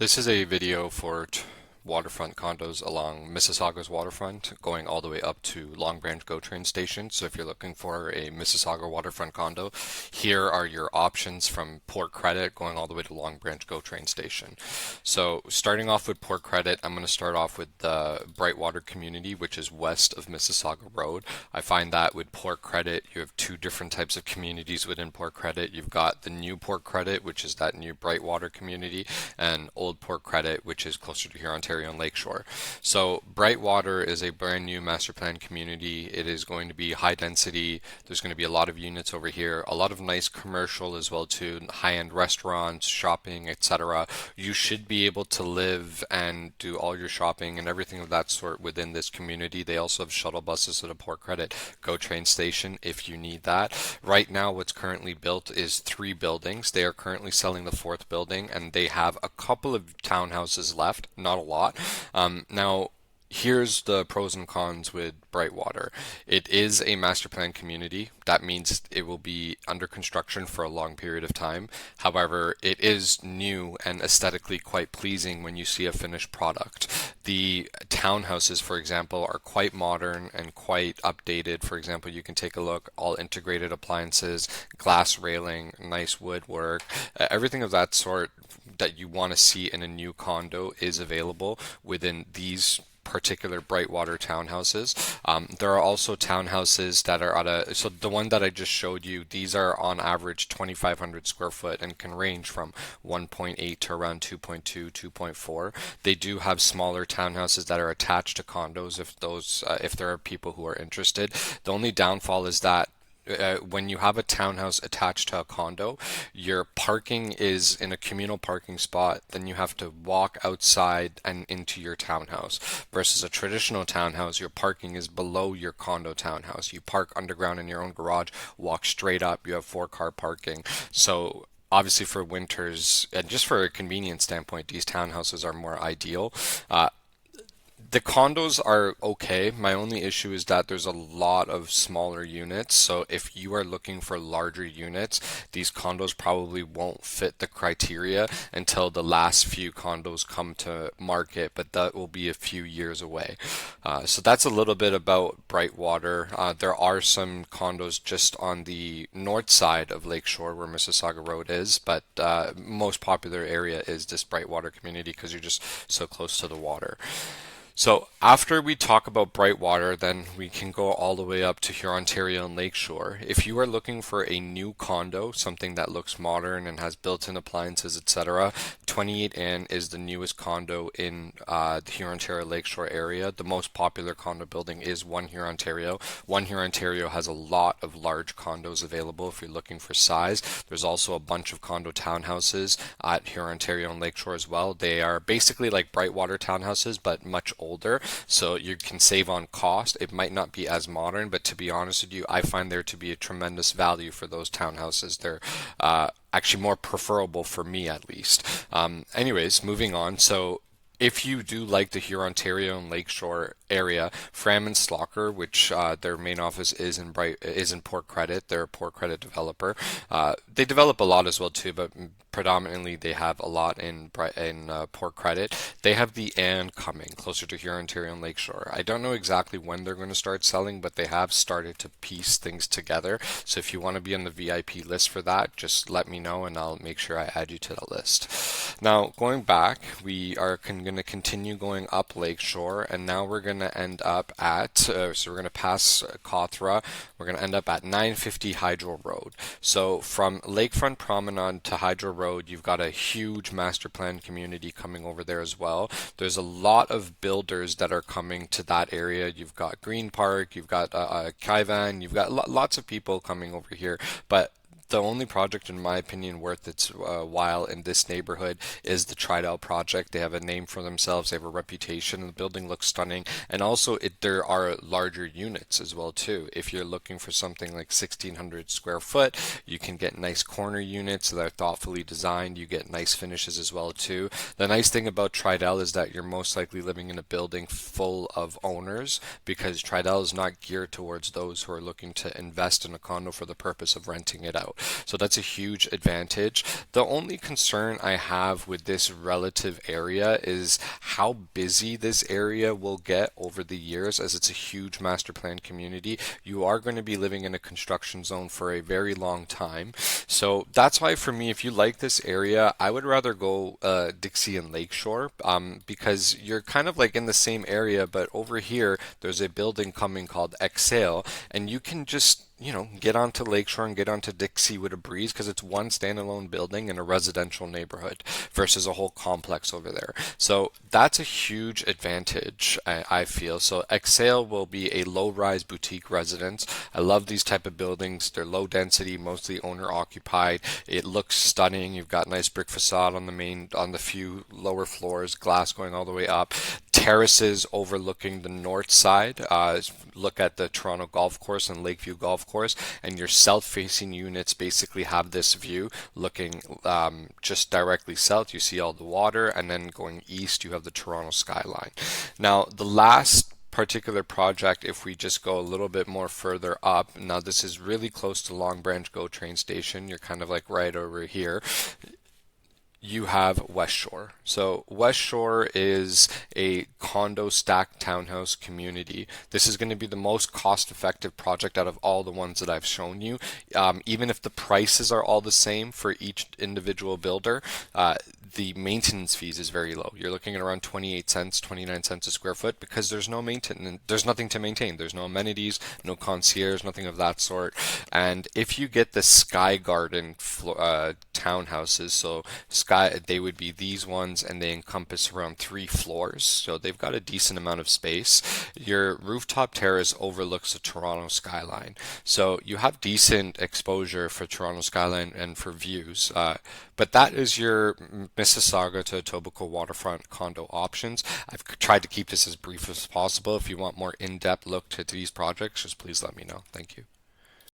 This is a video for waterfront condos along Mississauga's waterfront, going all the way up to Long Branch GO train station. So if you're looking for a Mississauga waterfront condo, here are your options from Port Credit going all the way to Long Branch GO train station. So starting off with Port Credit, I'm going to start off with the Brightwater community, which is west of Mississauga Road. I find that with Port Credit, you have two different types of communities within Port Credit. You've got the new Port Credit, which is that new Brightwater community, and Old Port Credit, which is closer to Huron, Ontario and Lakeshore. So Brightwater is a brand new master plan community. It is going to be high density. There's going to be a lot of units over here, a lot of nice commercial as well too, high-end restaurants, shopping, etc. You should be able to live and do all your shopping and everything of that sort within this community. They also have shuttle buses to the Port Credit GO train station if you need that. Right now, what's currently built is 3 buildings. They are currently selling the 4th building, and they have a couple of townhouses left, not a lot. Now, here's the pros and cons with Brightwater. It is a master plan community. That means it will be under construction for a long period of time. However, it is new and aesthetically quite pleasing when you see a finished product. The townhouses, for example, are quite modern and quite updated. For example, you can take a look, all integrated appliances, glass railing, nice woodwork, everything of that sort that you want to see in a new condo is available within these particular Brightwater townhouses. There are also townhouses that are so the one that I just showed you, these are on average 2,500 square foot and can range from 1.8 to around 2.2, 2.4. They do have smaller townhouses that are attached to condos if there are people who are interested. The only downfall is that when you have a townhouse attached to a condo, your parking is in a communal parking spot, then you have to walk outside and into your townhouse. Versus a traditional townhouse, your parking is below your condo townhouse. You park underground in your own garage, walk straight up, you have 4-car parking. So obviously for winters, and just for a convenience standpoint, these townhouses are more ideal. The condos are okay. My only issue is that there's a lot of smaller units. So if you are looking for larger units, these condos probably won't fit the criteria until the last few condos come to market, but that will be a few years away. So that's a little bit about Brightwater. There are some condos just on the north side of Lakeshore where Mississauga Road is, but most popular area is this Brightwater community because you're just so close to the water. So after we talk about Brightwater, then we can go all the way up to Huron, Ontario and Lakeshore. If you are looking for a new condo, something that looks modern and has built-in appliances, etc., 28 Ann is the newest condo in the Huron, Ontario Lakeshore area. The most popular condo building is One Huron, Ontario. One Huron, Ontario has a lot of large condos available if you're looking for size. There's also a bunch of condo townhouses at Huron, Ontario and Lakeshore as well. They are basically like Brightwater townhouses, but much older, so you can save on cost. It might not be as modern, but to be honest with you, I find there to be a tremendous value for those townhouses. They're actually more preferable for me at least. Anyways, moving on. So if you do like the Huron, Ontario and Lakeshore area, Fram and Slocker, which their main office is in Port Credit, they're a Port Credit developer. They develop a lot as well too, but predominantly they have a lot in Port Credit. They have the and coming closer to Huron, Ontario and Lakeshore. I don't know exactly when they're going to start selling, but they have started to piece things together. So if you want to be on the VIP list for that, just let me know and I'll make sure I add you to the list. Now, going back, we are going to continue going up Lakeshore, and now we're going to end up at, so we're going to pass Cawthra, we're going to end up at 950 Hydro Road. So from Lakefront Promenade to Hydro Road, you've got a huge master plan community coming over there as well. There's a lot of builders that are coming to that area. You've got Green Park, you've got Kaivan, you've got lots of people coming over here, but the only project, in my opinion, worth its while in this neighborhood is the Tridel project. They have a name for themselves. They have a reputation. The building looks stunning, and also there are larger units as well too. If you're looking for something like 1,600 square foot, you can get nice corner units that are thoughtfully designed. You get nice finishes as well too. The nice thing about Tridel is that you're most likely living in a building full of owners, because Tridel is not geared towards those who are looking to invest in a condo for the purpose of renting it out. So that's a huge advantage. The only concern I have with this relative area is how busy this area will get over the years, as it's a huge master plan community. You are going to be living in a construction zone for a very long time. So that's why for me, if you like this area, I would rather go Dixie and Lakeshore, because you're kind of like in the same area, but over here there's a building coming called Exhale, and you can just get onto Lakeshore and get onto Dixie with a breeze because it's one standalone building in a residential neighborhood versus a whole complex over there. So that's a huge advantage, I feel. So Exhale will be a low-rise boutique residence. I love these type of buildings. They're low density, mostly owner occupied. It looks stunning. You've got nice brick facade on the few lower floors, glass going all the way up. Terraces overlooking the north side. Look at the Toronto Golf Course and Lakeview Golf Course, and your south-facing units basically have this view looking just directly south. You see all the water, and then going east, you have the Toronto skyline. Now, the last particular project, if we just go a little bit more further up, now this is really close to Long Branch GO train station. You're kind of like right over here. You have West Shore. So West Shore is a condo stacked townhouse community. This is going to be the most cost-effective project out of all the ones that I've shown you. Even if the prices are all the same for each individual builder, the maintenance fees is very low. You're looking at around 28 cents, 29 cents a square foot because there's no maintenance. There's nothing to maintain. There's no amenities, no concierge, nothing of that sort. And if you get the Sky Garden townhouses, so they would be these ones, and they encompass around 3 floors, so they've got a decent amount of space. Your rooftop terrace overlooks the Toronto skyline, so you have decent exposure for Toronto skyline and for views. But that is your Mississauga to Etobicoke waterfront condo options. I've tried to keep this as brief as possible. If you want more in-depth look to these projects, just please let me know. Thank you.